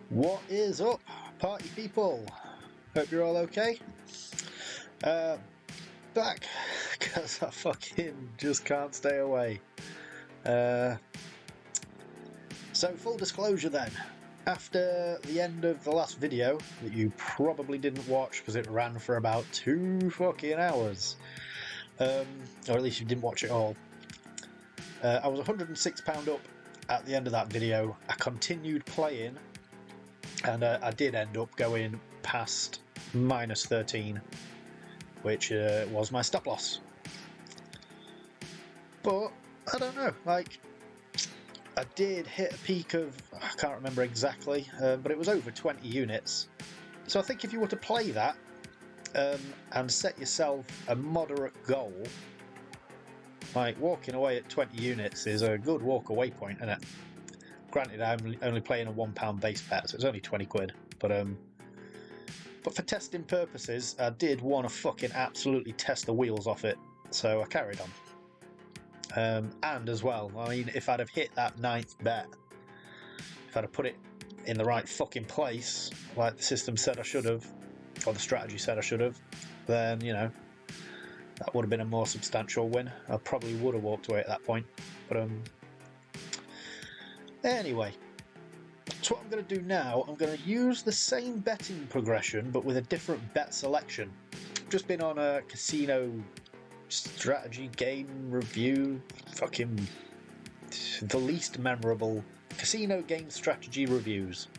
What is up, party people? Hope you're all okay. Back because I fucking just can't stay away. So full disclosure then, after the end of the last video that you probably didn't watch because it ran for about 2 fucking hours, or at least you didn't watch it all, I was £106 up at the end of that video. I continued playing and I did end up going past -13, which was my stop loss. But I don't know, like, I did hit a peak of, I can't remember exactly, but it was over 20 units. So I think if you were to play that and set yourself a moderate goal, like walking away at 20 units is a good walk away point, isn't it? Granted, I'm only playing a £1 base bet, so it's only 20 quid. But for testing purposes, I did want to fucking absolutely test the wheels off it, so I carried on. And as well, I mean, if I'd have hit that 9th bet, if I'd have put it in the right fucking place, like the system said I should have, or the strategy said I should have, then, you know, that would have been a more substantial win. I probably would have walked away at that point. But anyway, so what I'm going to do now, I'm going to use the same betting progression but with a different bet selection. I've just been on a casino strategy game review, fucking the least memorable casino game strategy reviews.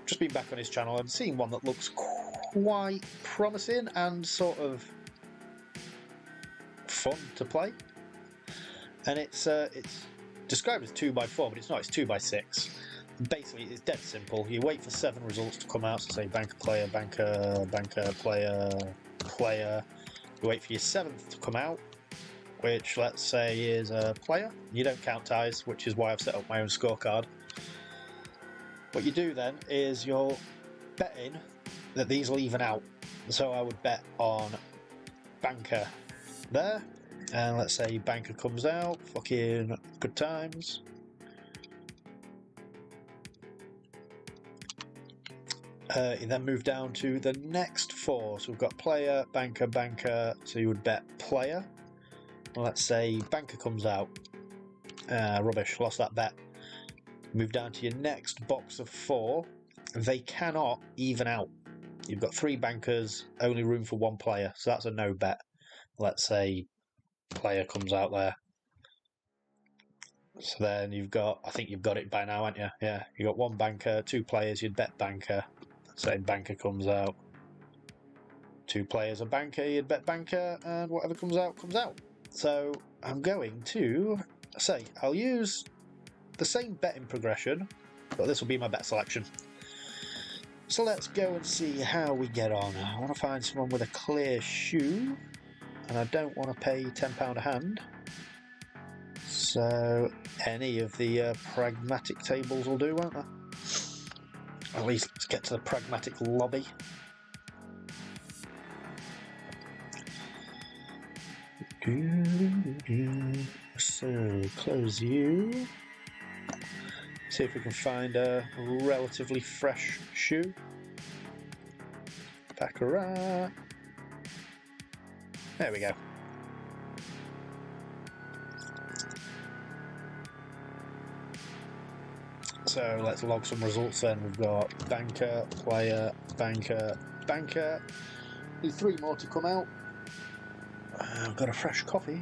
Just been back on his channel and seen one that looks quite promising and sort of fun to play. And it's described as 2x4, but it's not, it's 2x6. Basically, it's dead simple. You wait for 7 results to come out, so say banker, player, banker, banker, player, player. You wait for your 7th to come out, which let's say is a player. You don't count ties, which is why I've set up my own scorecard. What you do then is you're betting that these will even out. So I would bet on banker there, and let's say banker comes out, fucking good times. You then move down to the next 4, so we've got player, banker, banker, so you would bet player. Let's say banker comes out, rubbish, lost that bet. Move down to your next box of 4, they cannot even out. You've got 3 bankers, only room for 1 player, so that's a no bet. Let's say player comes out there. So then you've got, I think you've got it by now, haven't you? Yeah, you've got 1 banker, 2 players, you'd bet banker. Say banker comes out. 2 players, a banker, you'd bet banker, and whatever comes out, comes out. So I'm going to say, I'll use the same betting progression, but this will be my bet selection. So let's go and see how we get on. I want to find someone with a clear shoe, and I don't want to pay £10 a hand. So any of the pragmatic tables will do, won't they? At least let's get to the pragmatic lobby. So close you. See if we can find a relatively fresh shoe. Baccarat. There we go. So let's log some results then. We've got banker, player, banker, banker. Need 3 more to come out. I've got a fresh coffee.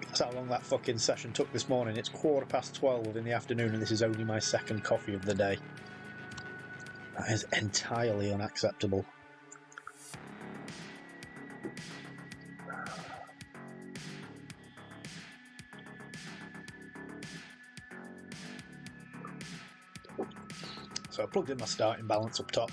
That's how long that fucking session took this morning. It's 12:15 in the afternoon and this is only my 2nd coffee of the day. That is entirely unacceptable. So I plugged in my starting balance up top.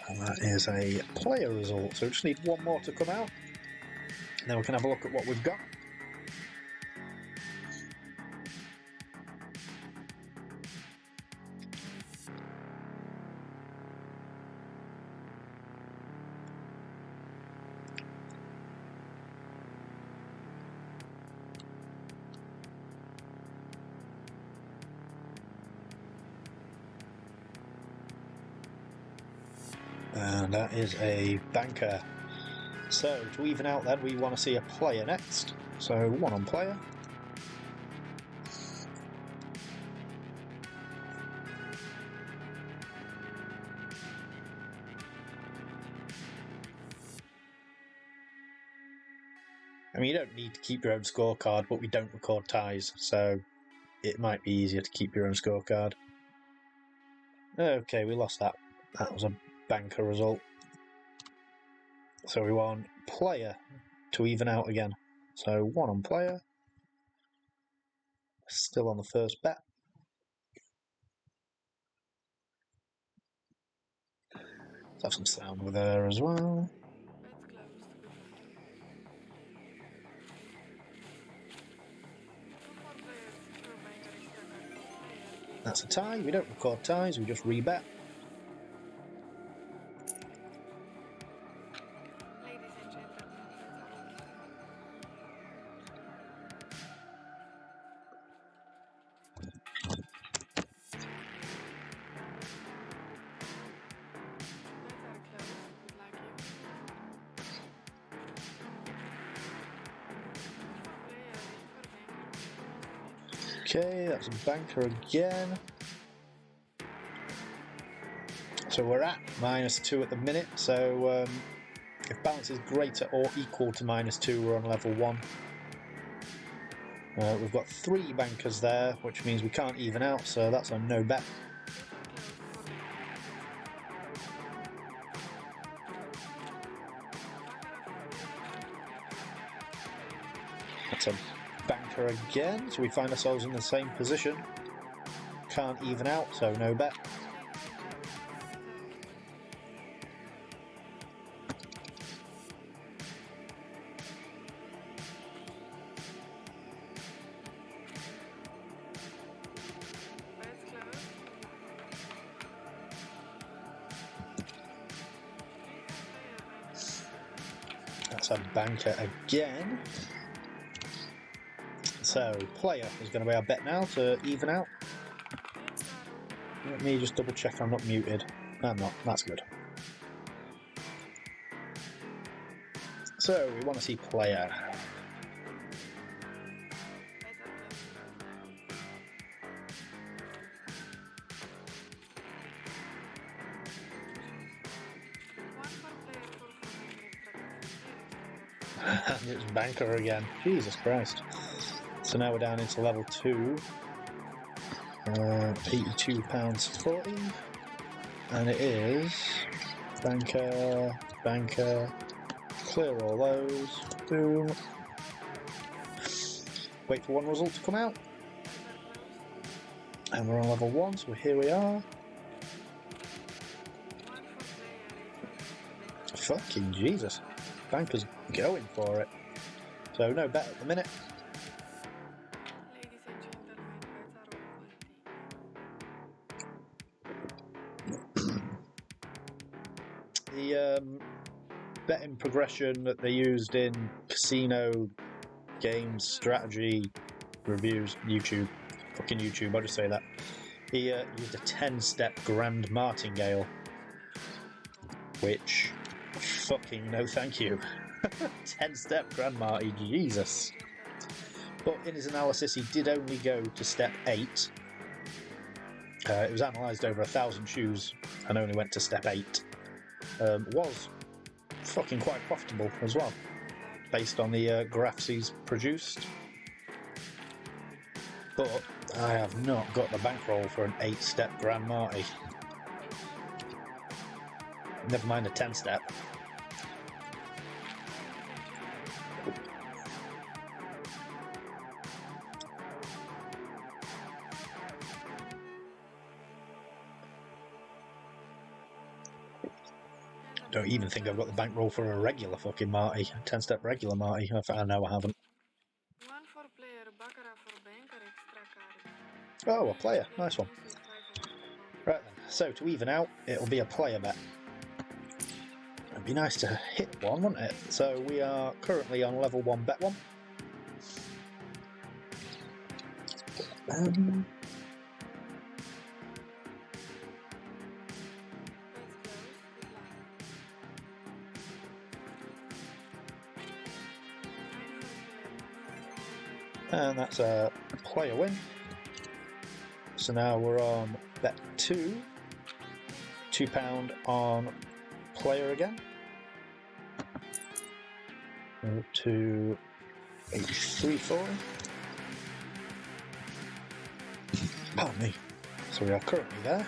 And that is a player result, so we just need 1 more to come out. And then we can have a look at what we've got. And that is a banker. So, to even out then, we want to see a player next. So, 1 on player. I mean, you don't need to keep your own scorecard, but we don't record ties, so it might be easier to keep your own scorecard. Okay, we lost that. That was a banker result. So we want player to even out again. So 1 on player. Still on the first bet. Let's have some sound with her as well. That's a tie. We don't record ties, we just rebet. Okay, that's a banker again. So we're at -2 at the minute, so if balance is greater or equal to -2, we're on level 1. We've got 3 bankers there, which means we can't even out, so that's a no bet. That's a banker again, so we find ourselves in the same position. Can't even out, so no bet. That's a banker again. So, player is going to be our bet now to even out. Let me just double check I'm not muted. I'm not, that's good. So, we want to see player. And it's banker again. Jesus Christ. So now we're down into level 2. £82.40. And it is banker, banker, clear all those, boom. Wait for one result to come out. And we're on level 1, so here we are. Fucking Jesus. Banker's going for it. So no bet at the minute. The betting progression that they used in casino games strategy reviews, fucking YouTube, I'll just say that. He used a 10-step grand martingale, which fucking no thank you. 10-step grand marty, Jesus. But in his analysis he did only go to step 8. It was analysed over 1,000 shoes and only went to step 8. Was fucking quite profitable as well, based on the graphs he's produced. But I have not got the bankroll for an 8-step Grand Marty. Never mind a 10-step. I don't even think I've got the bankroll for a regular fucking Marty, a 10-step regular Marty. I know I haven't. One for player, Baccarat for banker, extra card. Oh, a player. Nice one. Right then, so to even out, it'll be a player bet. It'd be nice to hit one, wouldn't it? So we are currently on level 1, bet 1. And that's a player win. So now we're on bet 2. £2 on player again. Up to 83.40. Pardon me. So we are currently there.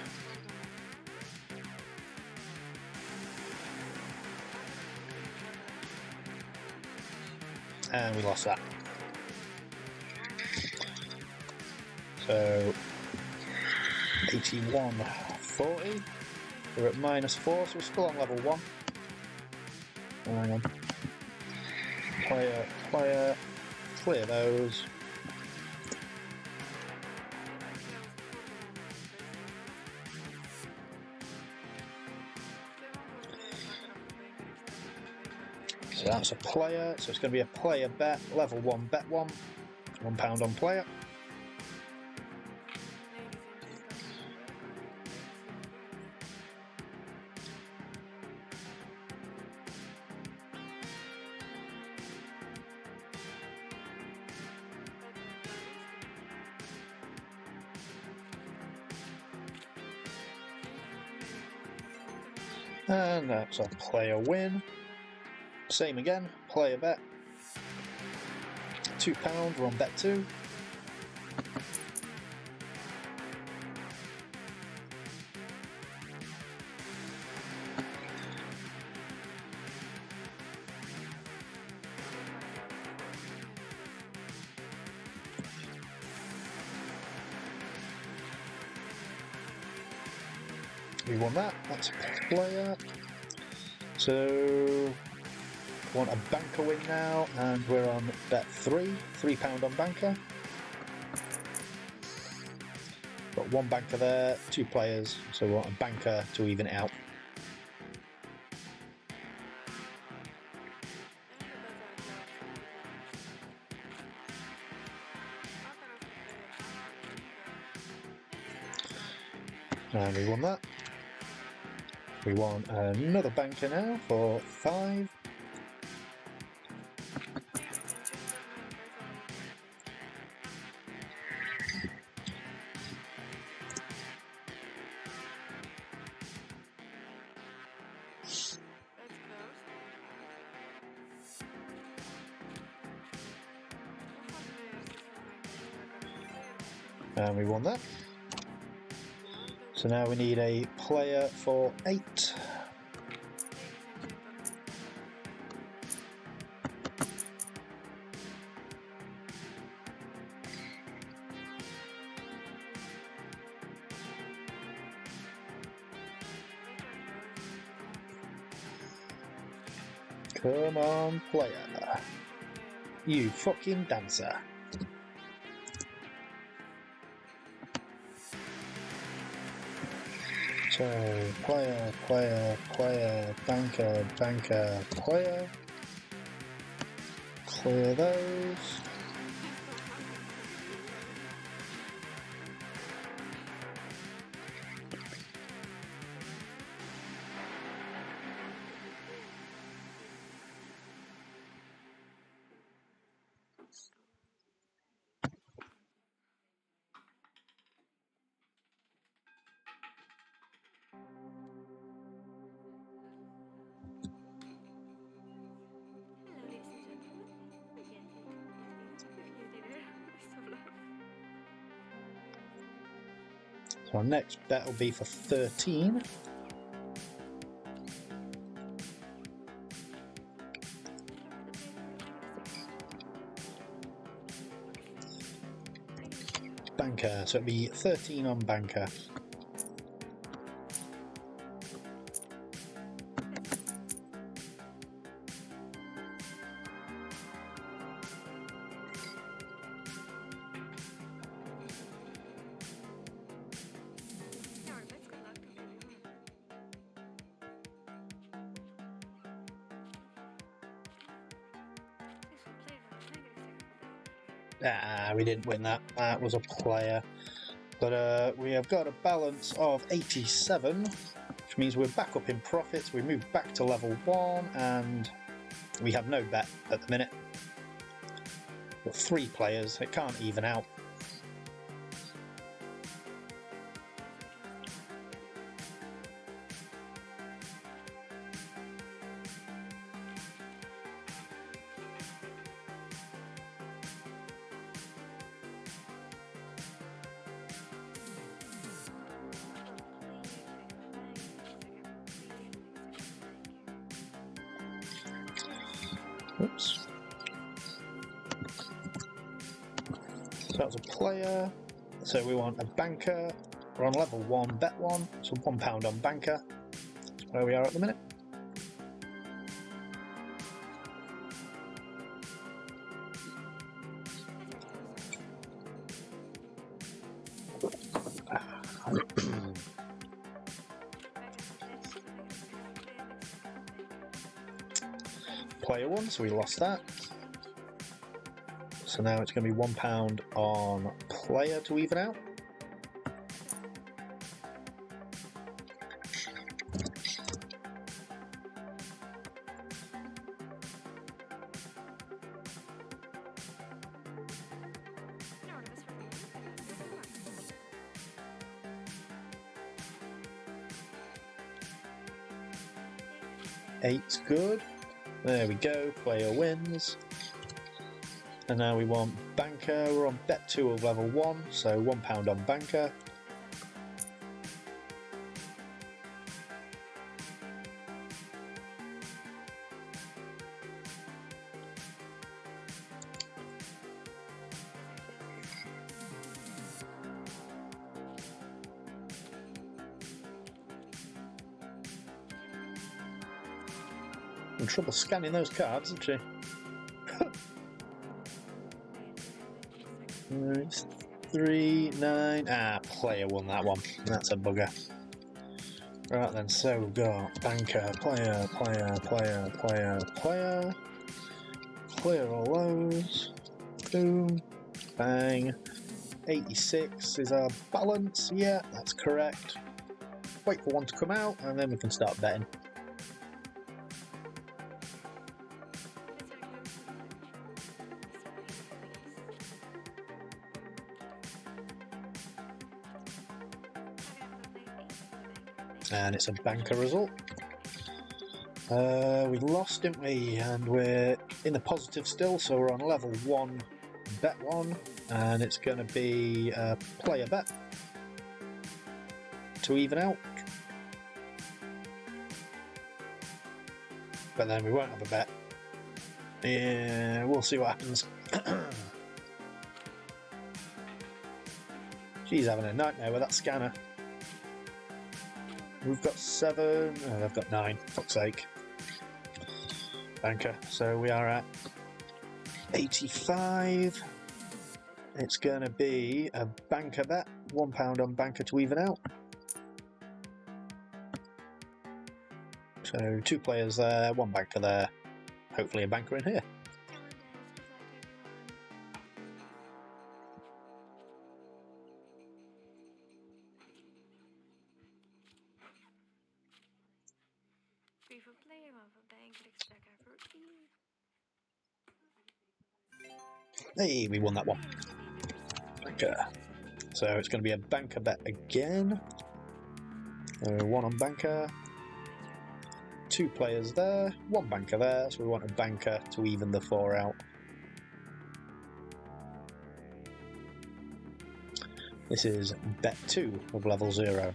And we lost that. So 81.40. We're at -4, so we're still on level 1. Hang on. Player, clear those. So that's a player, so it's going to be a player bet, level 1, bet 1, £1 on player. And that's a player win. Same again, player bet. £2, we're on bet 2. We won that, that's a player. So want a banker win now, and we're on bet 3, £3 on banker. Got one banker there, 2 players, so we want a banker to even it out. And we won that. We want another banker now for 5. And we won that. So now we need a player for 8. Come on, player. You fucking dancer. So, player, banker, player. Clear those. So our next bet will be for 13. Banker, so it'll be 13 on banker. Ah, we didn't win that. That was a player. But we have got a balance of 87, which means we're back up in profits. We moved back to level 1, and we have no bet at the minute. Got 3 players, it can't even out. Oops. That was a player, so we want a banker. We're on level 1, bet 1, so £1 on banker. That's where we are at the minute. Player 1, so we lost that. So now it's going to be £1 on player to even out. Eight's good. There we go, player wins. And now we want banker. We're on bet 2 of level 1, so £1 on banker. In trouble scanning those cards, isn't she? It's 3, 9. Ah, player won that one. That's a bugger. Right then, so we've got banker, player. Clear all those. Boom. Bang. 86 is our balance. Yeah, that's correct. Wait for one to come out, and then we can start betting. And it's a banker result. We lost, didn't we? And we're in the positive still, so we're on level 1, bet 1, and it's going to be a player bet to even out. But then we won't have a bet. Yeah, we'll see what happens. She's having a nightmare with that scanner. We've got 7, oh, I've got 9, fuck's sake. Banker, so we are at 85. It's going to be a banker bet, £1 on banker to even out. So 2 players there, 1 banker there, hopefully a banker in here. Hey, we won that one. Banker. So it's going to be a banker bet again. 1 on banker. 2 players there, 1 banker there, so we want a banker to even the 4 out. This is bet 2 of level 0.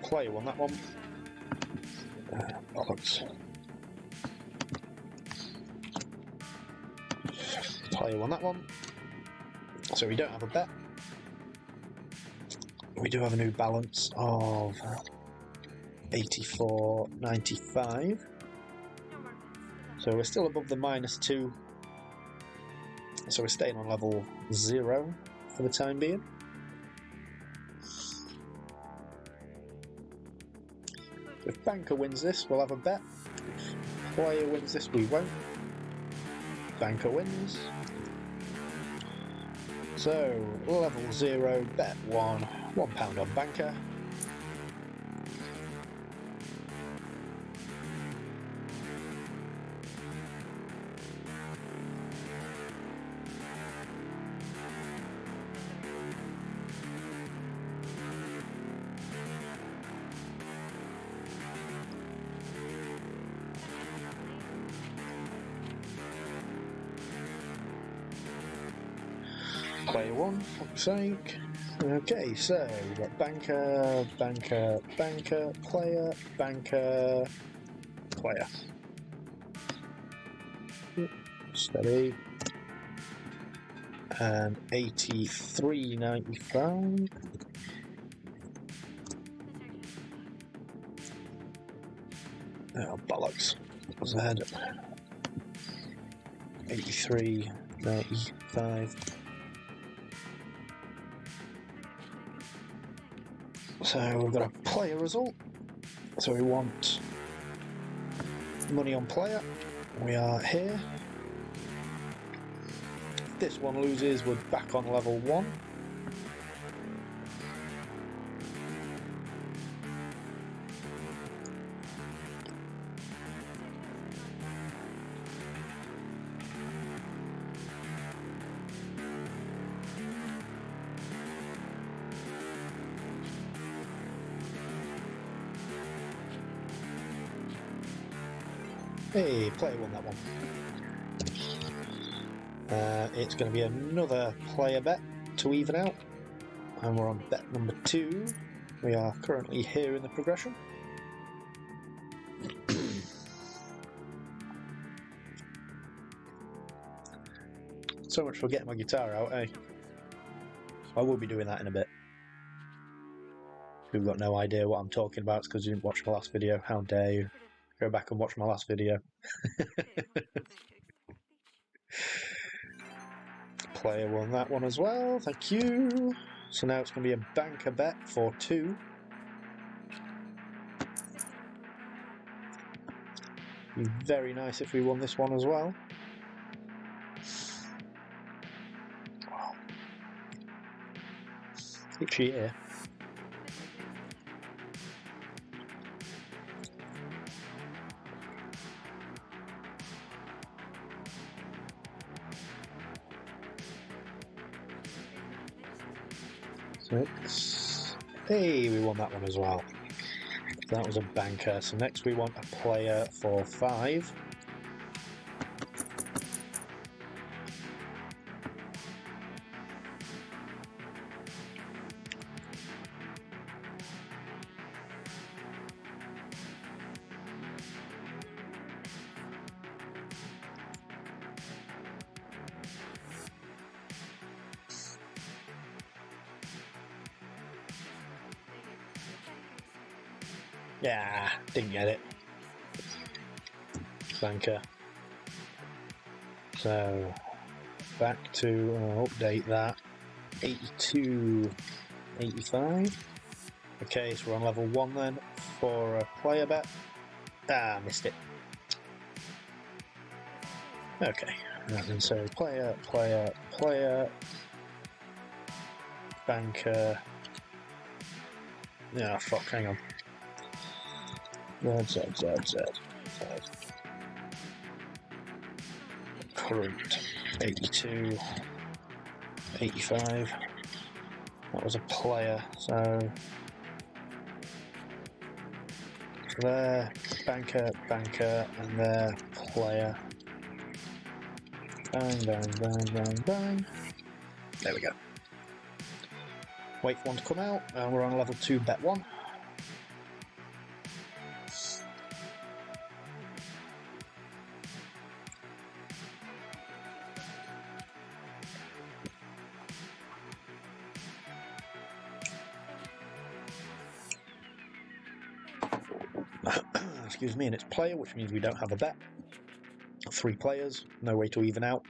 Player won that one. Bollocks. Player won that one. So we don't have a bet. We do have a new balance of 84.95. So we're still above the -2. So we're staying on level 0 for the time being. If banker wins this, we'll have a bet. Player wins this, we won't. Banker wins. So, level 0, bet 1, £1 on banker. Player 1, fuck's sake. Okay, so we've got banker, banker, banker, player, banker, player. Steady. And 83.95. Oh, bollocks. What's ahead? 83.95. So we've got a player result. So we want money on player. We are here. If this one loses, we're back on level 1. Hey, player won that one. It's going to be another player bet to even out, and we're on bet number 2. We are currently here in the progression. So much for getting my guitar out, eh? I will be doing that in a bit. If you've got no idea what I'm talking about, it's because you didn't watch my last video. How dare you? Go back and watch my last video. Player won that one as well, thank you. So now it's going to be a banker bet for 2. Be very nice if we won this one as well. Itchy ear. Six. Hey, we won that one as well. That was a banker. So next we want a player for 5. Yeah, didn't get it. Banker. So back to update that. 82.85. Okay, so we're on level 1 then for a player bet. Ah, missed it. Okay, and so player, player, player, banker. Yeah, fuck, hang on. Z. Current 82, 85. That was a player, so there, banker, banker, and there, player. Bang, bang, bang, bang, bang. There we go. Wait for one to come out, and we're on level 2, bet 1. Excuse me, and it's player, which means we don't have a bet. 3 players, no way to even out.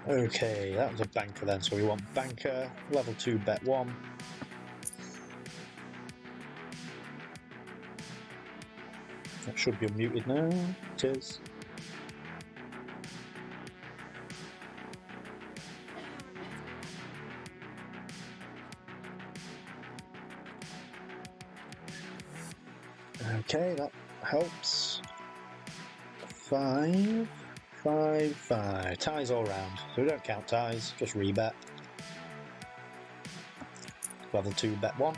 Okay, that was a banker then, so we want banker, level 2 bet 1. That should be unmuted now. It is. Okay, that helps. 5, 5, 5. Ties all round. So we don't count ties, just rebet. Level 2 bet 1.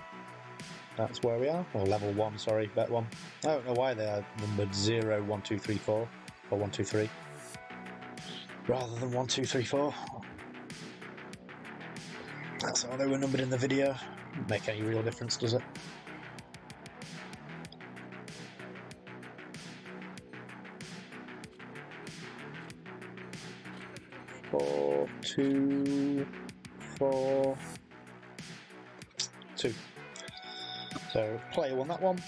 That's where we are. Or level 1, sorry, bet 1. I don't know why they are numbered 0, 1, 2, 3, 4. Or 1, 2, 3. Rather than 1, 2, 3, 4. That's how they were numbered in the video. Doesn't make any real difference, does it? Four, 2, 4, 2. So player won that one.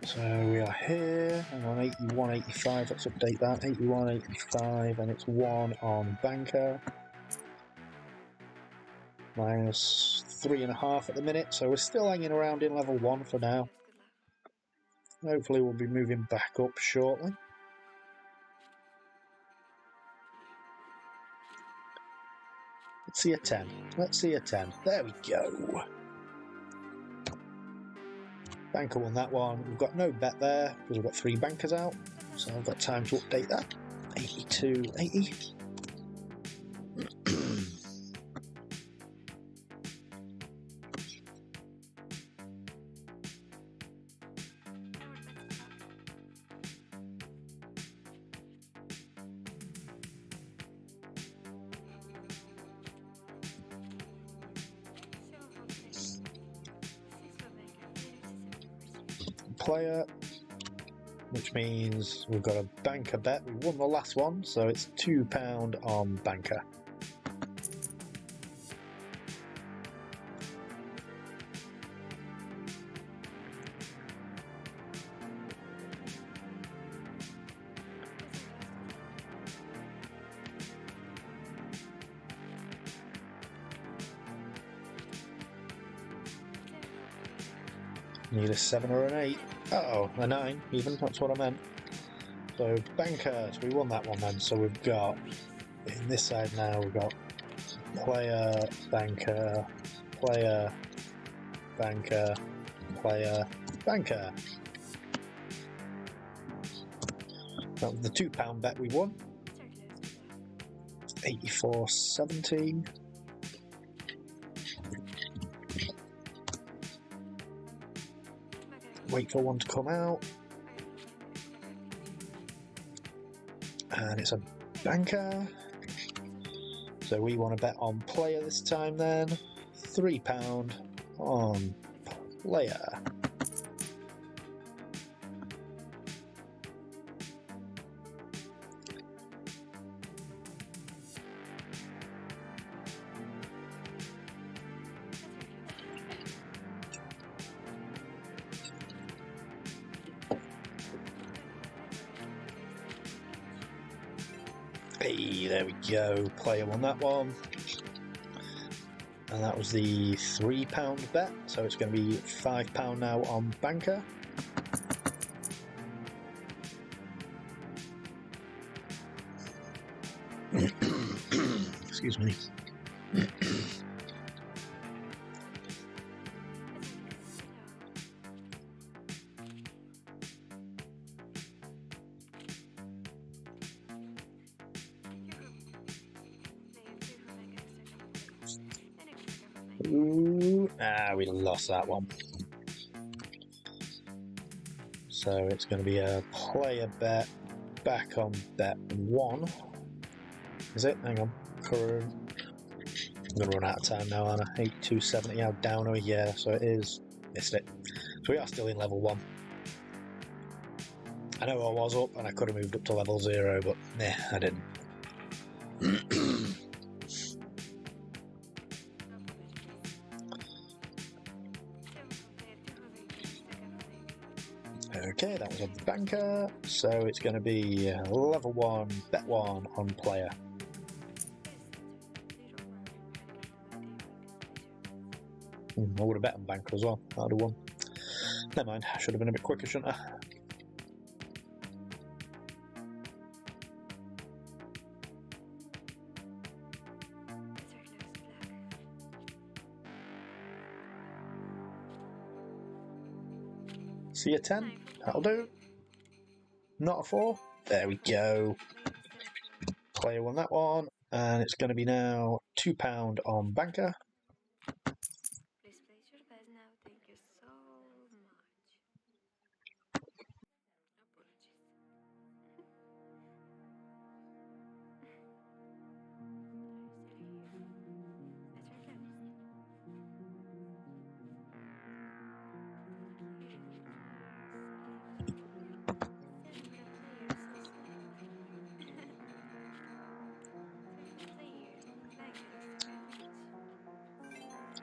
So we are here, hang on, 81, 85, let's update that, 81, 85, and it's 1 on banker. Minus 3.5 at the minute, so we're still hanging around in level 1 for now. Hopefully we'll be moving back up shortly. Let's see a 10, let's see a 10, there we go. Banker won that one. We've got no bet there because we've got 3 bankers out, so I've got time to update that. 82, 80. Player, which means we've got a banker bet. We won the last one, so it's £2 on banker. Need a 7 or an 8. Uh-oh, a 9 even, that's what I meant. So banker, so we won that one then. So we've got, in this side now, we've got player, banker, player, banker, player, banker. That was the £2 bet we won. 84.70. Wait for one to come out. And it's a banker. So we want to bet on player this time then. £3 on player. Hey, there we go. Player won that one. And that was the £3 bet. So it's going to be £5 now on banker. Excuse me. Ooh, we lost that one. So it's going to be a player bet back on bet 1. Is it? Hang on. Current. I'm going to run out of time now, aren't I? 82.70. How down are we? Yeah, so it is. Missed it. So we are still in level 1. I know I was up and I could have moved up to level 0, but nah, I didn't. Okay, that was on the banker, so it's going to be level 1, bet 1 on player. I would have bet on banker as well. I'd have won. Never mind, I should have been a bit quicker, shouldn't I? See a 10? That'll do. Not a 4? There we go. Player won that one, and it's going to be now £2 on banker. Please place your bets now. Thank you so much. Apologies.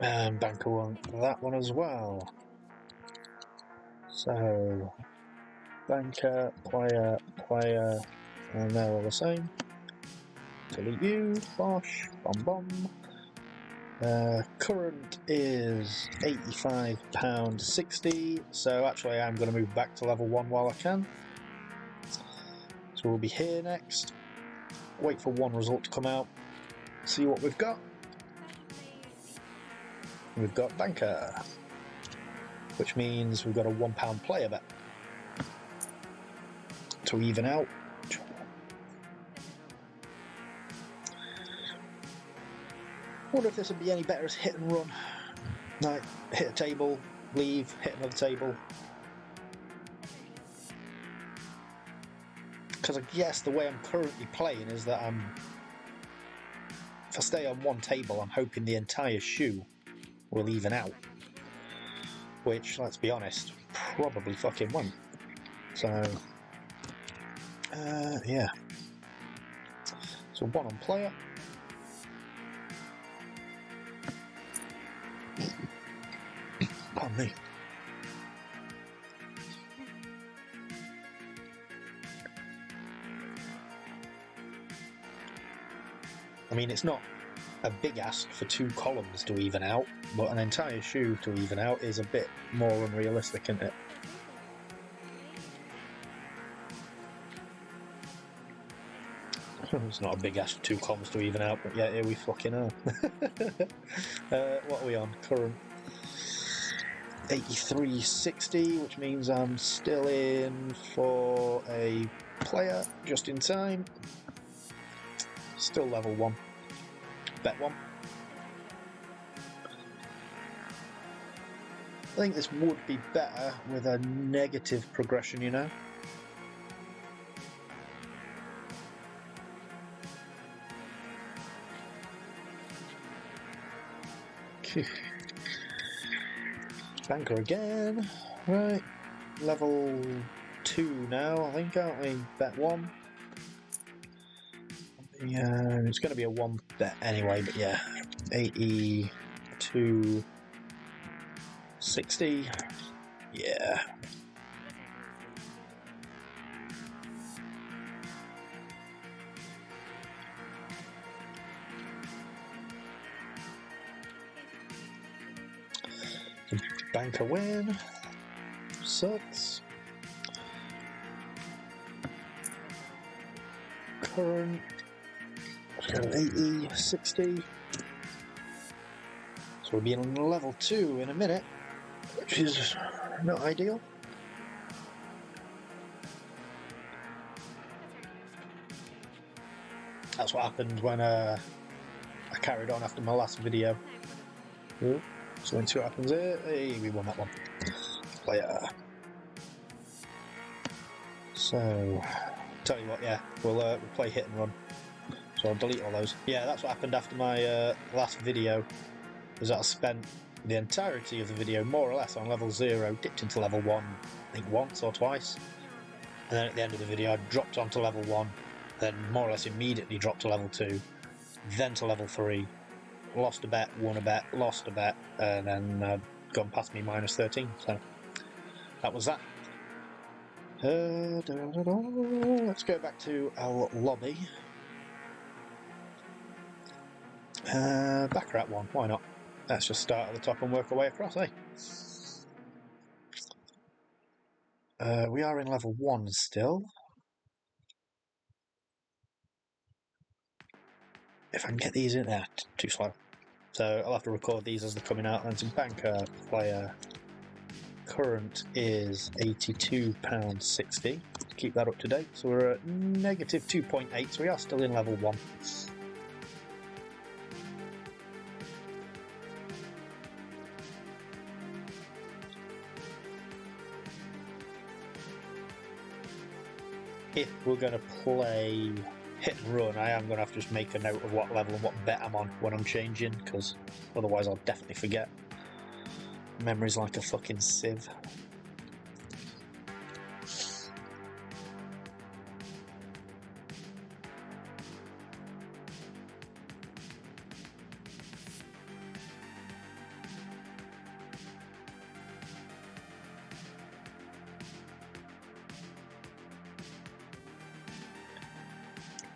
And banker won that one as well. So, banker, player, player, and they're all the same. Delete you, bosh, bomb. Current is £85.60, so actually I'm going to move back to level 1 while I can. So we'll be here next, wait for one result to come out, see what we've got. We've got banker, which means we've got a £1 player bet to even out. Wonder if this would be any better as hit and run. Like, hit a table, leave, hit another table. Because I guess the way I'm currently playing is that if I stay on one table, I'm hoping the entire shoe will even out. Which, let's be honest, probably fucking won't. So, yeah. So 1 on player. Pardon me. I mean, it's not a big ask for 2 columns to even out, but an entire shoe to even out is a bit more unrealistic, isn't it? It's not a big ask for 2 columns to even out, but yeah, here we fucking are. What are we on? Current 83.60, which means I'm still in for a player just in time. Still level 1. Bet 1. I think this would be better with a negative progression, you know? Banker again. Right. Level 2 now, I think, aren't we? Bet 1. Yeah, it's going to be a 1 bet anyway, but yeah. 82.60. Yeah. Banker win. Sucks. Current 80.60. So we'll be on level 2 in a minute, which is not ideal. That's what happened when I carried on after my last video. Ooh. So let's see what happens here. Hey, we won that one. Player. So, tell you what, yeah, we'll play hit and run. So I'll delete all those. Yeah, that's what happened after my last video. Is that I spent the entirety of the video more or less on level 0, dipped into level 1, I think once or twice. And then at the end of the video, I dropped onto level 1, then more or less immediately dropped to level 2, then to level 3. Lost a bet, won a bet, lost a bet, and then gone past me minus 13. So that was that. Let's go back to our lobby. Baccarat one, why not? Let's just start at the top and work our way across, eh? We are in level 1 still. If I can get these in there, too slow. So I'll have to record these as they're coming out. And some banker player current is £82.60. Keep that up to date. So we're at negative 2.8, so we are still in level 1. If we're going to play hit and run, I am going to have to just make a note of what level and what bet I'm on when I'm changing, because otherwise I'll definitely forget. Memory's like a fucking sieve.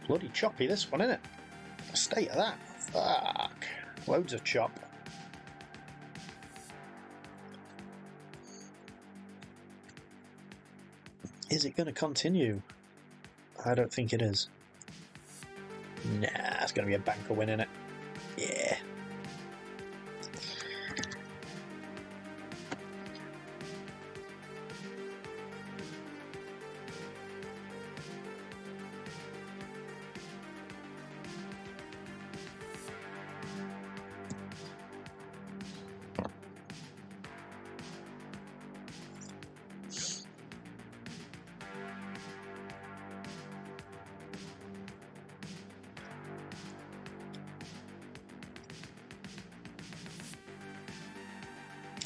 Bloody choppy this one, isn't it? State of that. Fuck. Loads of chop. Is it going to continue? I don't think it is. Nah, it's going to be a banker win, innit? Yeah.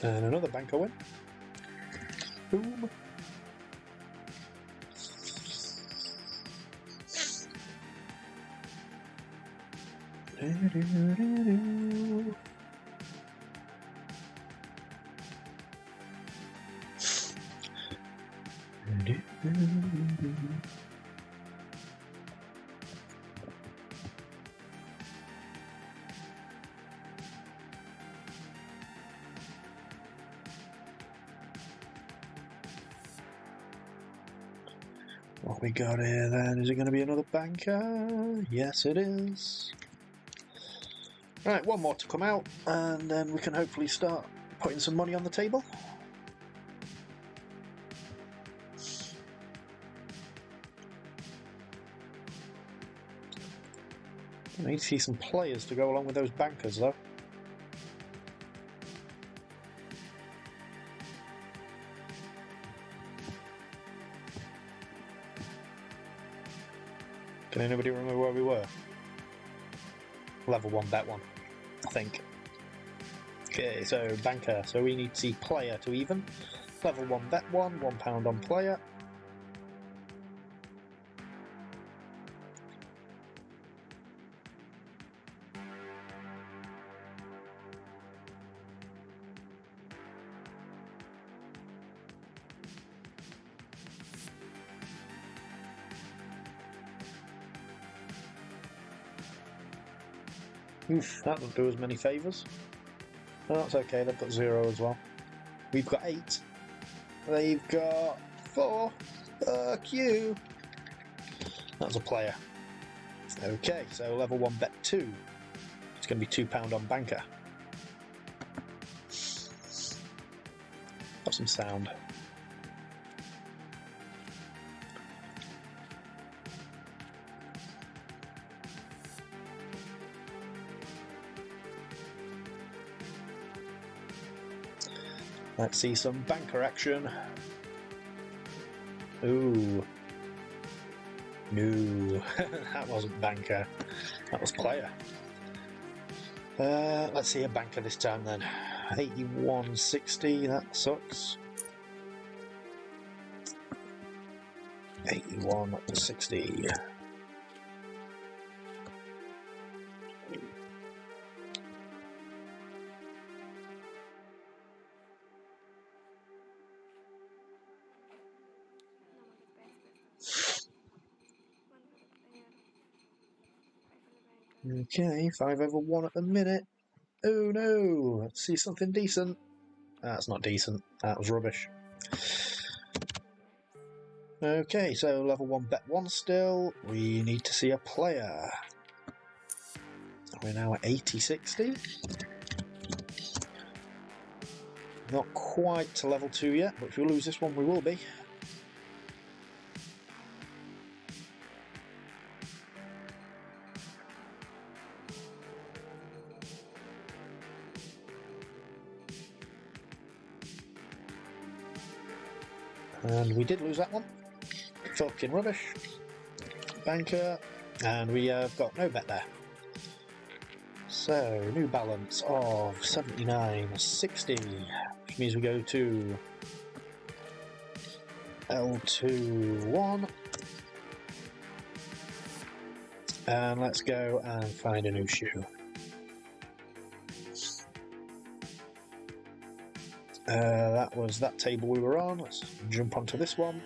And another banker win. Boom. What we got here then? Is it going to be another banker? Yes, it is. Right, one more to come out, and then we can hopefully start putting some money on the table. I need to see some players to go along with those bankers, though. Can anybody remember where we were? Level 1, bet 1, I think. Okay, so banker. So we need to see player to even. Level 1, bet 1, £1 on player. Oof, that doesn't do as many favours. Oh, that's okay, they've got 0 as well. We've got 8. They've got 4. Fuck you. That's a player. Okay, so level 1 bet 2. It's going to be £2 on banker. Got some sound. Let's see some banker action. Ooh. No, that wasn't banker. That was player. Let's see a banker this time then. 81.60, that sucks. 81.60. Okay, 5/1 at the minute. Oh no! Let's see something decent. That's not decent. That was rubbish. Okay, so level 1 bet 1 still. We need to see a player. We're now at 80-60. Not quite to level 2 yet, but if we lose this one, we will be. And we did lose that one. Fucking rubbish. Banker. And we have got no bet there. So, new balance of 79.60, which means we go to L2-1. And let's go and find a new shoe. That was that table we were on. Let's jump onto this one.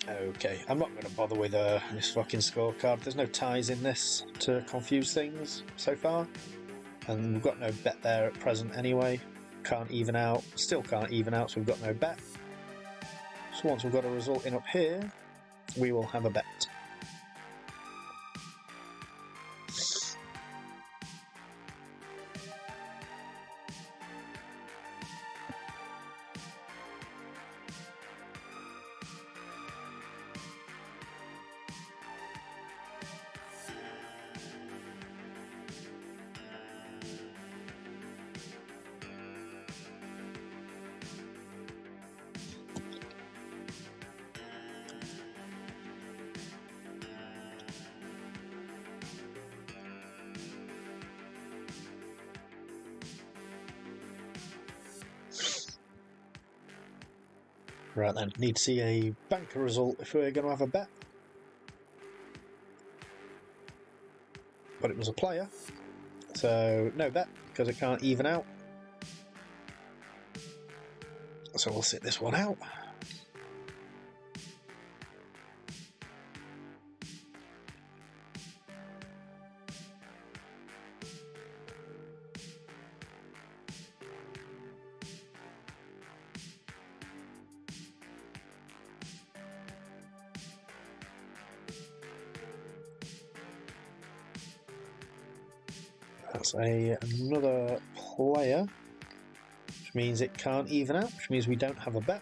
Okay, I'm not going to bother with this fucking scorecard. There's no ties in this to confuse things so far. And we've got no bet there at present anyway. Can't even out. Still can't even out, so we've got no bet. So once we've got a result in up here, we will have a bet. Right then, need to see a banker result if we're going to have a bet. But it was a player, so no bet because it can't even out. So we'll sit this one out. That's another player, which means it can't even out, which means we don't have a bet.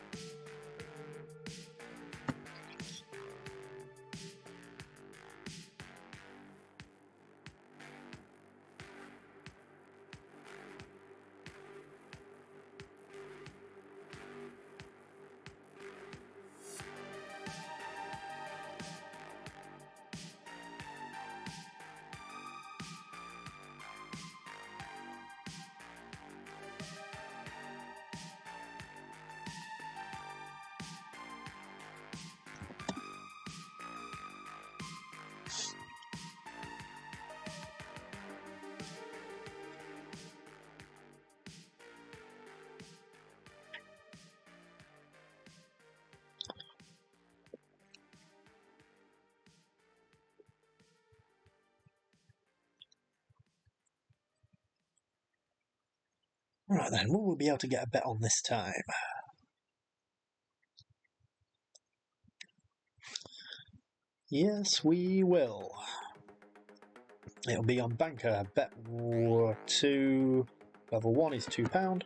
Right then, will we be able to get a bet on this time? Yes, we will. It'll be on banker. Bet 2. Level 1 is £2.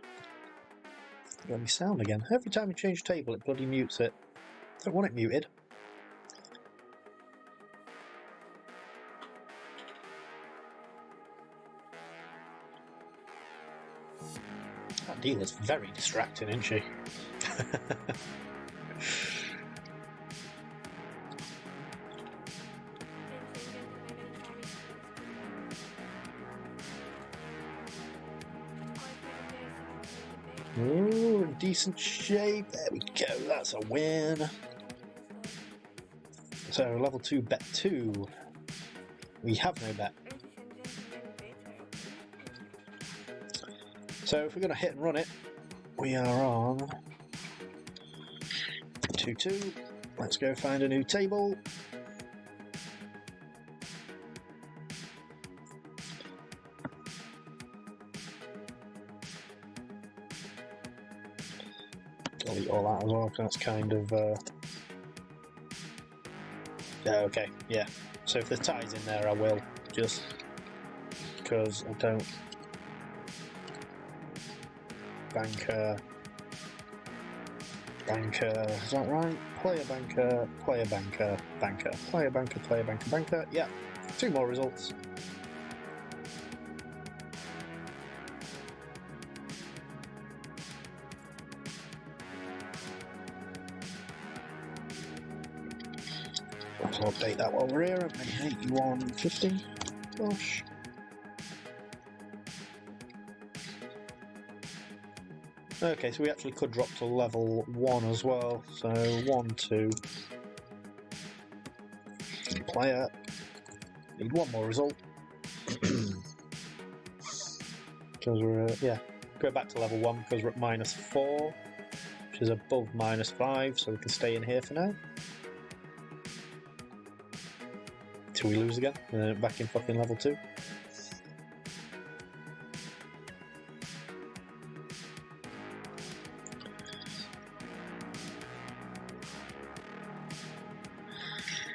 Got me sound again. Every time you change table, it bloody mutes it. Don't want it muted. That dealer's very distracting, isn't she? Ooh, in decent shape. There we go. That's a win. So, level 2, bet 2. We have no bet. So, if we're going to hit and run it, we are on 2-2. Let's go find a new table. Delete all that as well, because that's kind of... okay, yeah. So if there's ties in there, I will, just because I don't... Banker, is that right? Player banker, banker, player banker, banker. Yeah, 2 more results. Let's update that while we're here. 81.50. Gosh. Okay, so we actually could drop to level 1 as well. So 1, 2. Player. Need 1 more result. Because we're, go back to level 1 because we're at -4, which is above -5, so we can stay in here for now. Till we lose again, and then back in fucking level 2.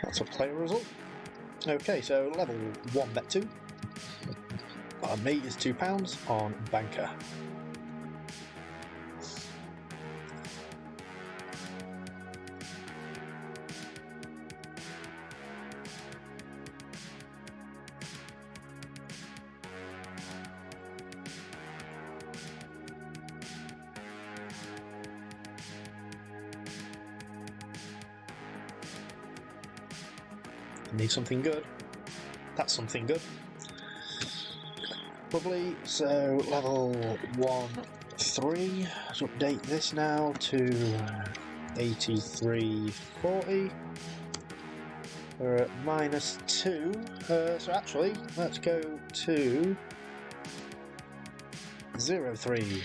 That's a player result. Okay, so level 1 bet 2. Pardon me, is £2 on banker. Need something good. That's something good. Lovely. So level 1, 3. Let's update this now to 83.40. We're at -2. So actually, let's go to 0.3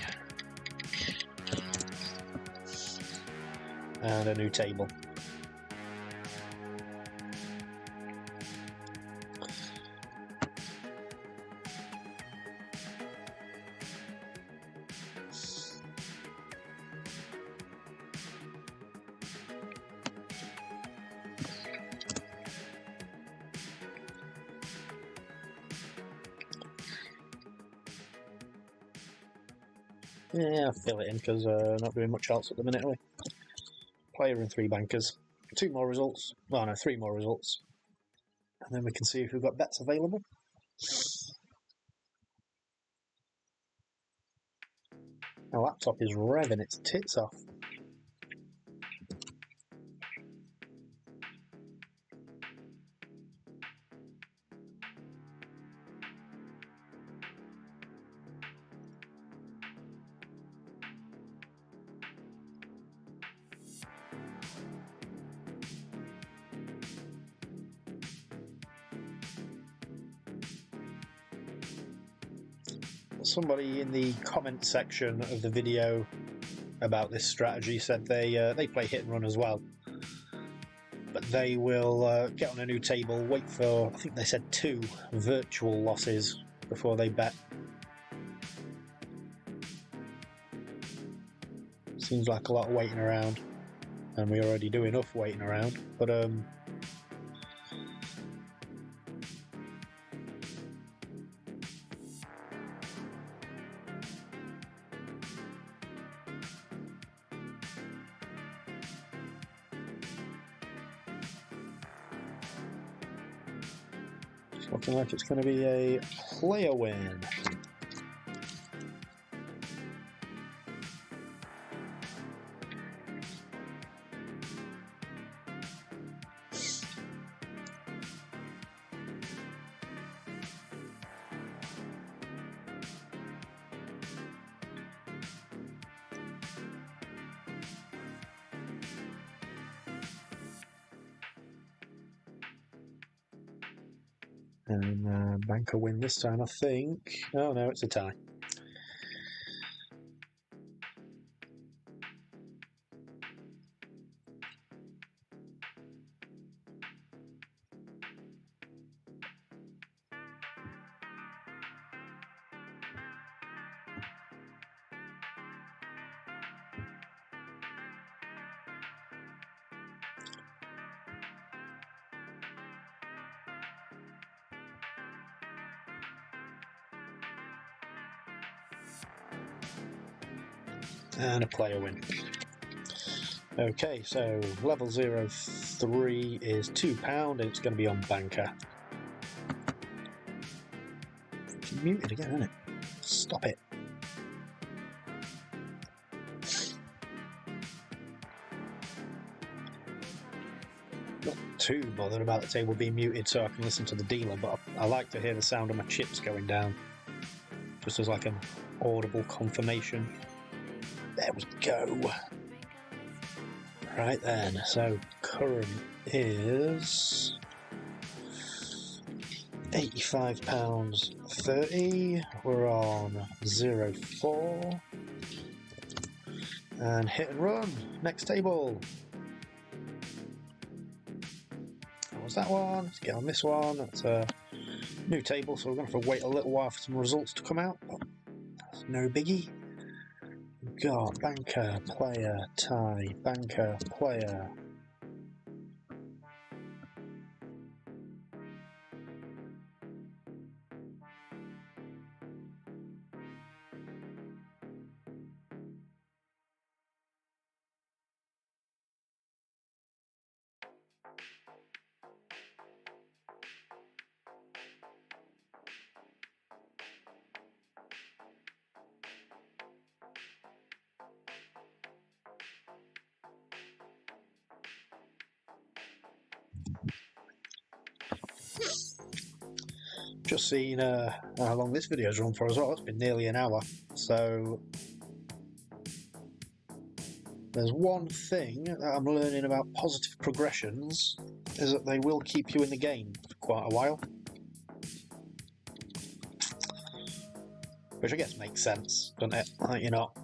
and a new table. Yeah, I'll fill it in because not doing much else at the minute, are we? Player and 3 bankers. 2 more results. Oh no, 3 more results. And then we can see if we've got bets available. My laptop is revving its tits off. Somebody in the comment section of the video about this strategy said they play hit and run as well, but they will get on a new table, wait for, I think they said 2 virtual losses before they bet. Seems like a lot of waiting around, and we already do enough waiting around, but it's looking like it's going to be a player win. And banker win this time, I think. Oh no, it's a tie. And a player win. Okay, so level 03 is £2 and it's going to be on banker. It's muted again, isn't it? Stop it. Not too bothered about the table being muted so I can listen to the dealer, but I like to hear the sound of my chips going down. Just as like an audible confirmation. There we go. Right then, so current is £85.30. We're on 04. And hit and run. Next table. What was that one? Let's get on this one. That's a new table, so we're going to have to wait a little while for some results to come out. But that's no biggie. We've got banker, player, tie, banker, player. Just seen how long this video's run for as well. It's been nearly an hour. So there's one thing that I'm learning about positive progressions is that they will keep you in the game for quite a while. Which I guess makes sense, doesn't it? Like you're not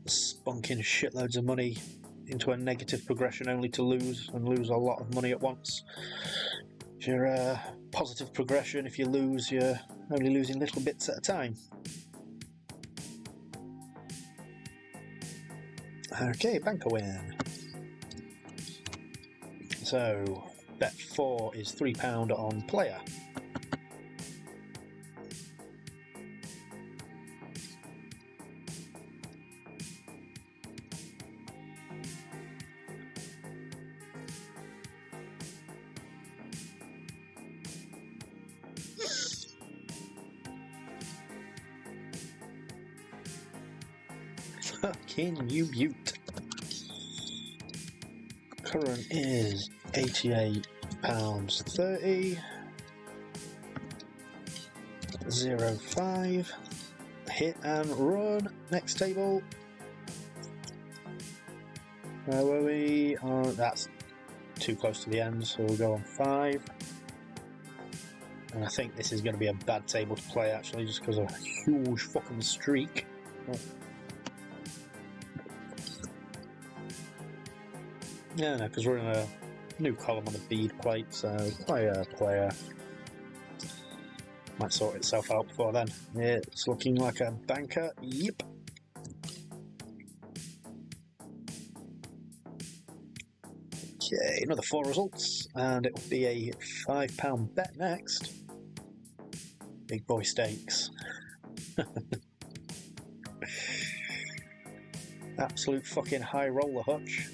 spunking shitloads of money into a negative progression only to lose and lose a lot of money at once. If you're a positive progression, if you lose, you're only losing little bits at a time. Okay, banker win. So, bet 4 is £3 on player. Fucking you mute. Current is £88.30. 05. Hit and run. Next table. Where were we? Oh, that's too close to the end, so we'll go on 5. And I think this is going to be a bad table to play actually, just because of a huge fucking streak. Oh. Yeah, no, because we're in a new column on the bead plate, so player. Might sort itself out before then. It's looking like a banker. Yep. Okay, another 4 results, and it will be a £5 bet next. Big boy stakes. Absolute fucking high roller hutch.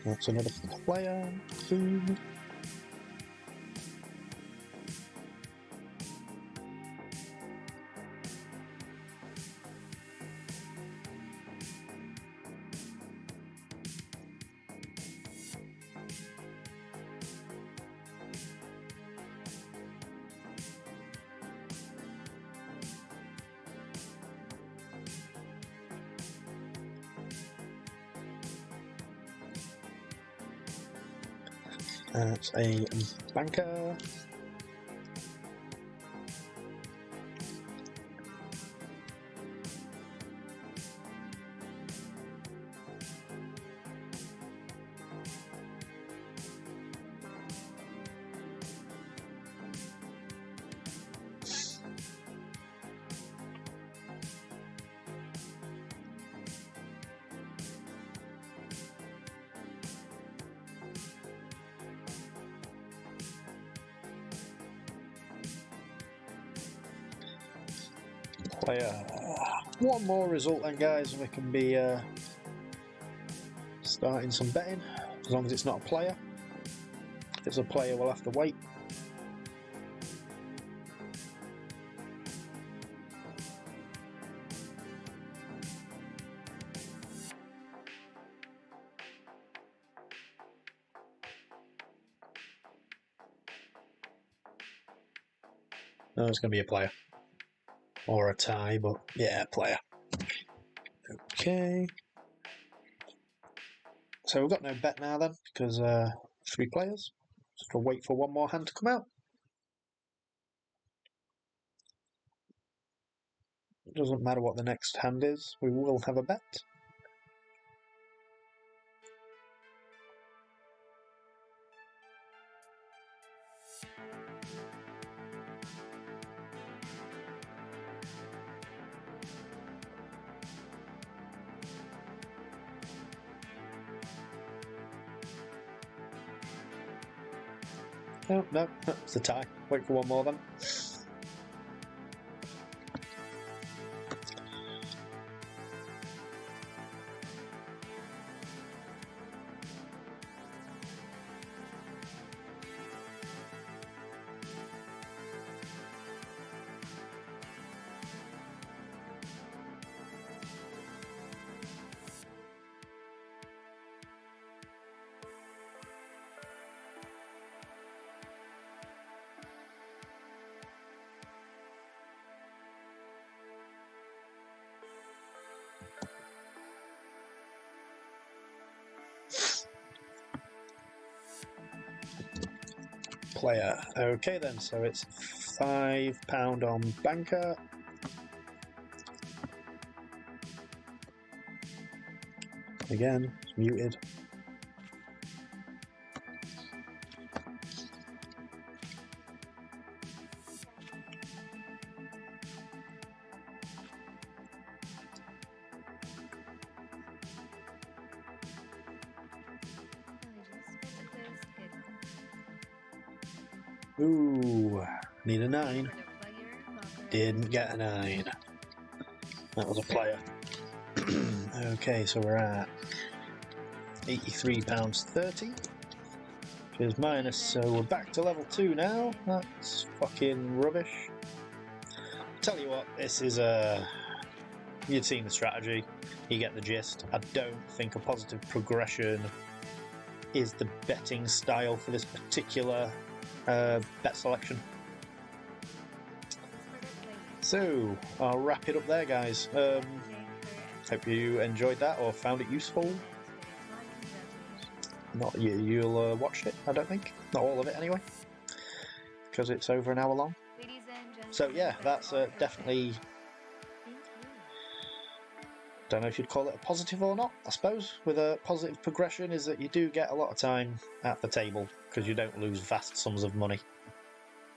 That's another player. Boom. That's a banker. Player. One more result then, guys, and we can be starting some betting, as long as it's not a player. If it's a player, we'll have to wait. No, it's going to be a player. Or a tie, but yeah, player. Okay. So we've got no bet now then, because 3 players. Just have to wait for one more hand to come out. It doesn't matter what the next hand is, we will have a bet. No, no, it's a tie. Wait for one more then. Player. Okay then, so it's £5 on Banker. Again, it's muted. Ooh, need a 9. Didn't get a 9. That was a player. Okay, so we're at £83.30. Which is minus, so we're back to level 2 now. That's fucking rubbish. Tell you what, this is you've seen the strategy, you get the gist. I don't think a positive progression is the betting style for this particular bet selection. So I'll wrap it up there, guys. Hope you enjoyed that or found it useful. Not you, you'll watch it, I don't think. Not all of it anyway, because it's over an hour long. So yeah, that's definitely, don't know if you'd call it a positive or not. I suppose with a positive progression is that you do get a lot of time at the table because you don't lose vast sums of money,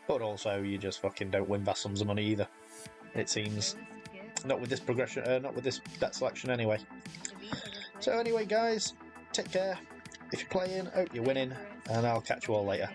but also you just fucking don't win vast sums of money either, it seems. Not with this progression, not with this bet selection anyway. So anyway, guys, take care. If you're playing, hope you're winning, and I'll catch you all later.